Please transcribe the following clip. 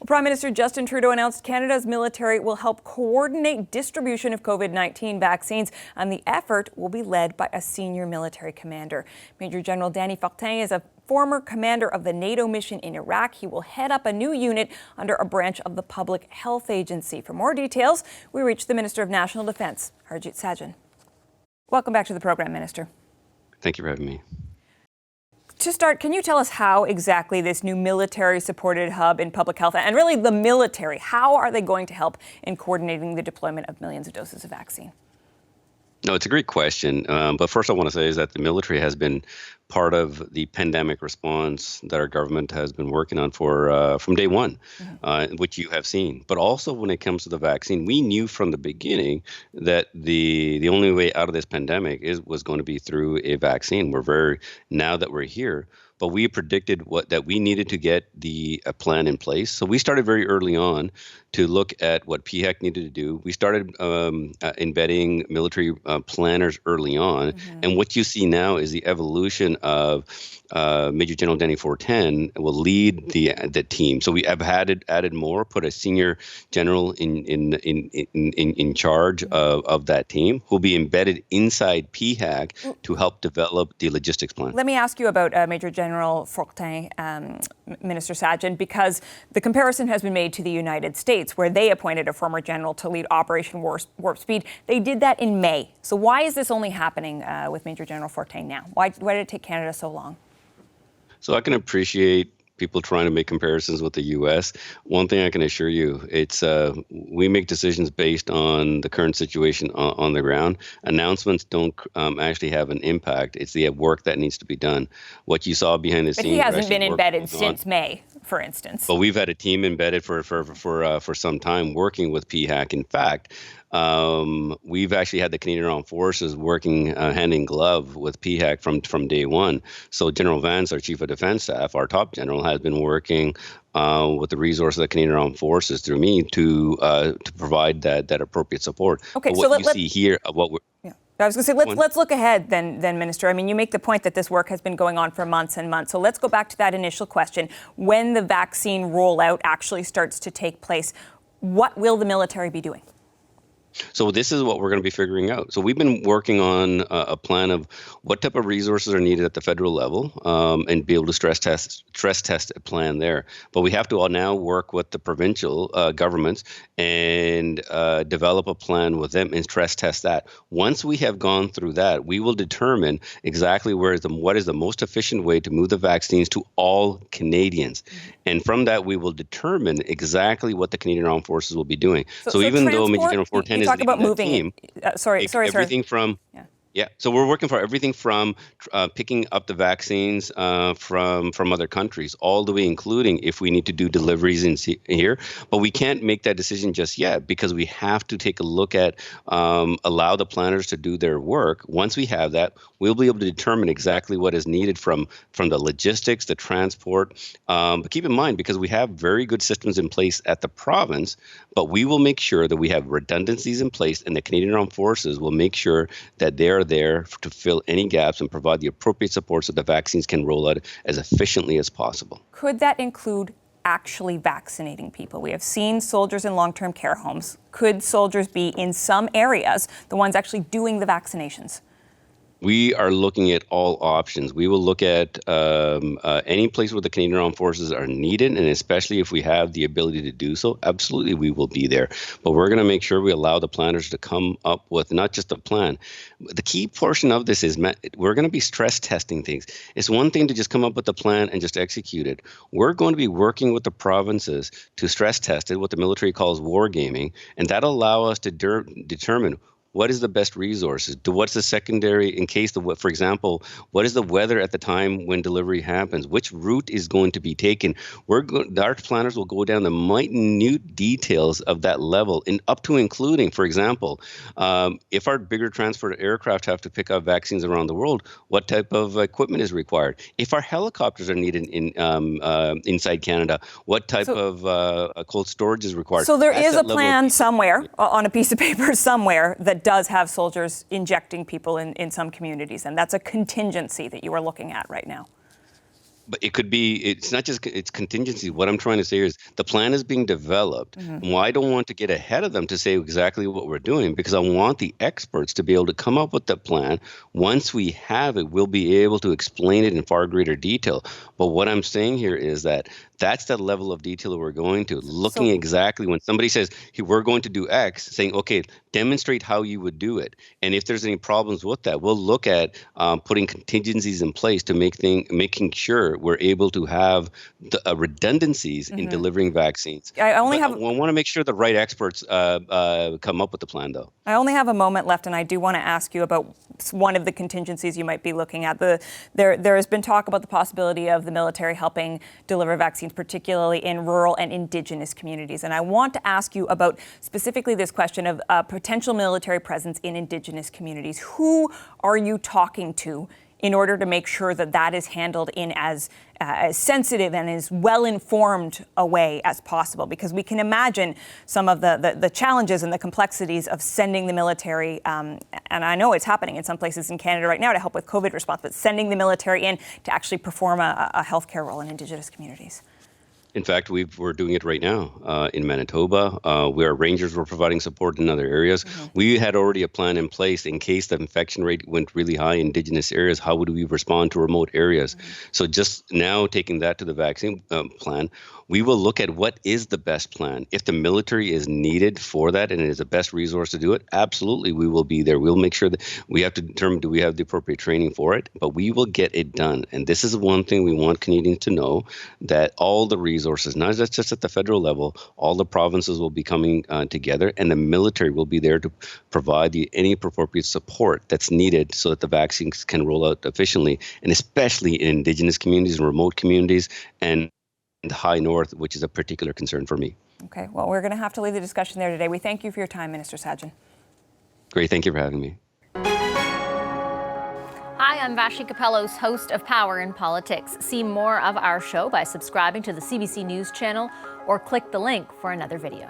Prime Minister Justin Trudeau announced Canada's military will help coordinate distribution of COVID-19 vaccines, and the effort will be led by a senior military commander. Major General Danny Fortin is a former commander of the NATO mission in Iraq. He will head up a new unit under a branch of the Public Health Agency. For more details, we reach the Minister of National Defence, Harjit Sajjan. Welcome back to the program, Minister. Thank you for having me. To start, can you tell us how exactly this new military-supported hub in public health, and really the military, how are they going to help in coordinating the deployment of millions of doses of vaccine? No, it's a great question. But first I want to say is that the military has been part of the pandemic response that our government has been working on for from day one, which you have seen. But also when it comes to the vaccine, we knew from the beginning that the only way out of this pandemic was going to be through a vaccine. Now that we're here, but we predicted that we needed to get a plan in place. So we started very early on to look at what PHEC needed to do. We started embedding military planners early on. And what you see now is the evolution of Major General Danny Fortin will lead the team. So we have added more, put a senior general in charge of that team, who'll be embedded inside PHEC to help develop the logistics plan. Let me ask you about Major General Fortin, Minister Sajjan, because the comparison has been made to the United States, where they appointed a former general to lead Operation Warp Speed. They did that in May. So why is this only happening with Major General Fortin now? Why did it take Canada so long? So I can appreciate people trying to make comparisons with the U.S. One thing I can assure you, it's we make decisions based on the current situation on the ground. Announcements don't actually have an impact. It's the work that needs to be done. What you saw behind the scenes. But he hasn't been embedded since May, for instance. But we've had a team embedded for some time working with PHEC. In fact, we've actually had the Canadian Armed Forces working hand in glove with PHEC from day one. So General Vance, our Chief of Defence Staff, our top general, has been working with the resources of the Canadian Armed Forces through me to provide that appropriate support. Okay, but what you see here, what we're I was going to say, let's look ahead then, Minister. I mean, you make the point that this work has been going on for months and months. So let's go back to that initial question. When the vaccine rollout actually starts to take place, what will the military be doing? So this is what we're going to be figuring out. So we've been working on a plan of what type of resources are needed at the federal level and be able to stress test a plan there. But we have to now work with the provincial governments and develop a plan with them and stress test that. Once we have gone through that, we will determine exactly what is the most efficient way to move the vaccines to all Canadians. And from that, we will determine exactly what the Canadian Armed Forces will be doing. So even though Major General Fortin is leading the team, so we're working for everything from picking up the vaccines from other countries, all the way including if we need to do deliveries in here. But we can't make that decision just yet because we have to take a look at allow the planners to do their work. Once we have that, we'll be able to determine exactly what is needed from the logistics, the transport. But keep in mind, because we have very good systems in place at the province, but we will make sure that we have redundancies in place, and the Canadian Armed Forces will make sure that they're there to fill any gaps and provide the appropriate support so the vaccines can roll out as efficiently as possible. Could that include actually vaccinating people? We have seen soldiers in long-term care homes. Could soldiers be in some areas the ones actually doing the vaccinations? We are looking at all options. We will look at any place where the Canadian Armed Forces are needed, and especially if we have the ability to do so, absolutely we will be there. But we're going to make sure we allow the planners to come up with not just a plan. The key portion of this is we're going to be stress testing things. It's one thing to just come up with a plan and just execute it. We're going to be working with the provinces to stress test it, what the military calls wargaming, and that'll allow us to determine what is the best resources? What's the secondary in case for example, what is the weather at the time when delivery happens? Which route is going to be taken? Our planners will go down the minute details of that level, and up to including, for example, if our bigger transport aircraft have to pick up vaccines around the world, what type of equipment is required? If our helicopters are needed inside Canada, what type of cold storage is required? So there is a plan somewhere on a piece of paper somewhere that does have soldiers injecting people in some communities, and that's a contingency that you are looking at right now. But it could be, it's not just, it's contingency. What I'm trying to say is the plan is being developed. Well, I don't want to get ahead of them to say exactly what we're doing, because I want the experts to be able to come up with the plan. Once we have it, we'll be able to explain it in far greater detail. But what I'm saying here is that that's the level of detail that we're going to, looking exactly when somebody says, hey, we're going to do X, saying, okay, demonstrate how you would do it. And if there's any problems with that, we'll look at putting contingencies in place to making sure we're able to have the redundancies in delivering vaccines. I want to make sure the right experts come up with the plan, though. I only have a moment left, and I do want to ask you about one of the contingencies you might be looking at. There has been talk about the possibility of the military helping deliver vaccines, particularly in rural and Indigenous communities. And I want to ask you about specifically this question of potential military presence in Indigenous communities. Who are you talking to in order to make sure that that is handled in as sensitive and as well-informed a way as possible? Because we can imagine some of the challenges and the complexities of sending the military, and I know it's happening in some places in Canada right now to help with COVID response, but sending the military in to actually perform a healthcare role in Indigenous communities. In fact, we're doing it right now in Manitoba, where rangers were providing support in other areas. We had already a plan in place in case the infection rate went really high in Indigenous areas. How would we respond to remote areas? So just now taking that to the vaccine plan, we will look at what is the best plan. If the military is needed for that and it is the best resource to do it, absolutely we will be there. We'll make sure that we have to determine, do we have the appropriate training for it? But we will get it done. And this is one thing we want Canadians to know, that all the resources, not just at the federal level, all the provinces will be coming together, and the military will be there to provide any appropriate support that's needed so that the vaccines can roll out efficiently, and especially in Indigenous communities and remote communities and the high north, which is a particular concern for me. Okay, well, we're going to have to leave the discussion there today. We thank you for your time, Minister Sajjan. Great, thank you for having me. Hi, I'm Vashi Capellos, host of Power in Politics. See more of our show by subscribing to the CBC News channel or click the link for another video.